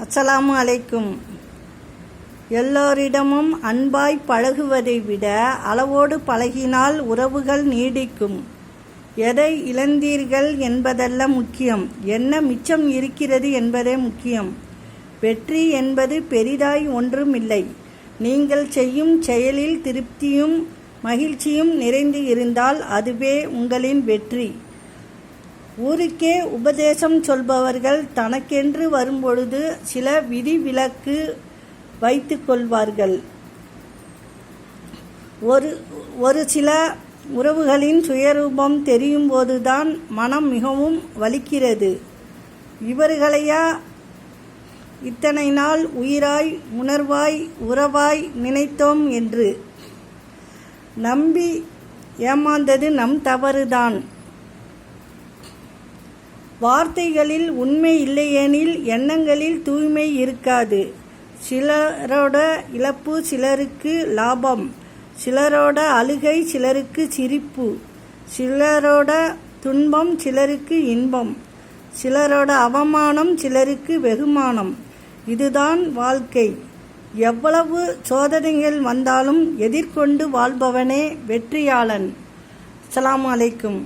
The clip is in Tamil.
அஸ்ஸலாமு அலைக்கும். எல்லோரிடமும் அன்பாய் பழகுவதை விட அளவோடு பழகினால் உறவுகள் நீடிக்கும். எதை இழந்தீர்கள் என்பதல்ல முக்கியம், என்ன மிச்சம் இருக்கிறது என்பதே முக்கியம். வெற்றி என்பது பெரிதாய் ஒன்றுமில்லை. நீங்கள் செய்யும் செயலில் திருப்தியும் மகிழ்ச்சியும் நிறைந்து இருந்தால் அதுவே உங்களின் வெற்றி. ஊருக்கே உபதேசம் சொல்பவர்கள் தனக்கென்று வரும்பொழுது சில விதிவிலக்கு வைத்து கொள்வார்கள். ஒரு சில உறவுகளின் சுயரூபம் தெரியும் போதுதான் மனம் மிகவும் வலிக்கிறது. இவர்களையா இத்தனை நாள் உயிராய் உணர்வாய் உறவாய் நினைத்தோம் என்று நம்பி ஏமாந்தது நம் தவறுதான். வார்த்தைகளில் உண்மை இல்லையெனில் எண்ணங்களில் தூய்மை இருக்காது. சிலரோட இழப்பு சிலருக்கு லாபம், சிலரோட அழுகை சிலருக்கு சிரிப்பு, சிலரோட துன்பம் சிலருக்கு இன்பம், சிலரோட அவமானம் சிலருக்கு வெகுமானம். இதுதான் வாழ்க்கை. எவ்வளவு சோதனைகள் வந்தாலும் எதிர்கொண்டு வாழ்பவனே வெற்றியாளன். அஸ்ஸலாமு அலைக்கும்.